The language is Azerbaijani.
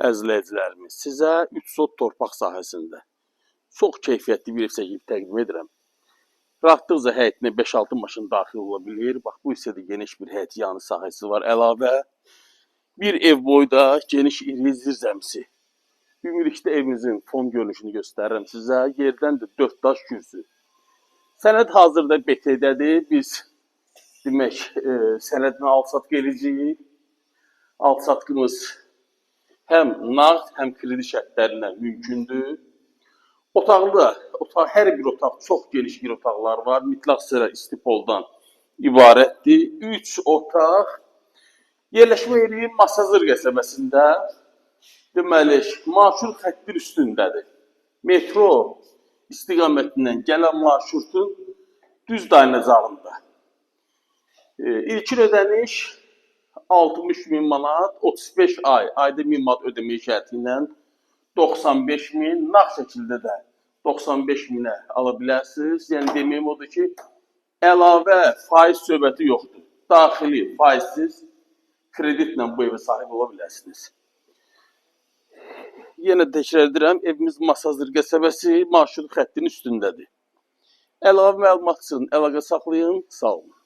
Əzizləyicilərimiz, sizə 3 sot torpaq sahəsində çox keyfiyyətli bir ev çəkib təqdim edirəm. Rahatlıqca həyətinə 5-6 maşın daxil ola bilir. Bax, bu hissədə geniş bir həyət yanı sahəsi var. Əlavə bir ev boyda geniş iri zirzəmisi. Ümumilikdə evimizin fon görünüşünü göstərirəm sizə. Yerdən də 4 daş kürsü. Sənəd hazırda BT-dədir. Biz demək, sənədini alsatq edəcəyik. Alsatqımız həm nağd, həm kredi şərtlərindən mümkündür. Hər bir otaq çox geniş bir otaqlar var. Mütləq sıra istipoldan ibarətdir. 3 otaq. Yerləşmə yeri Masazır qəsəbəsində. Deməli, marşrut xəttin üstündədir. Metro istiqamətindən gələn marşrutun düz dayanacağında. İlkin ödəniş 60.000 manat, 35 ay, ayda 1000 manat ödəmə şərti ilə 95.000, nağd şəkildə də 95.000-ə ala bilərsiniz. Yəni deməyim odur ki, əlavə faiz söhbəti yoxdur. Daxili faizsiz kreditlə bu evə sahib ola bilərsiniz. Yenə təkrar edirəm, evimiz Masazır qəsəbəsi marşrut xəttinin üstündədir. Əlavə məlumat üçün əlaqə saxlayın, sağ olun.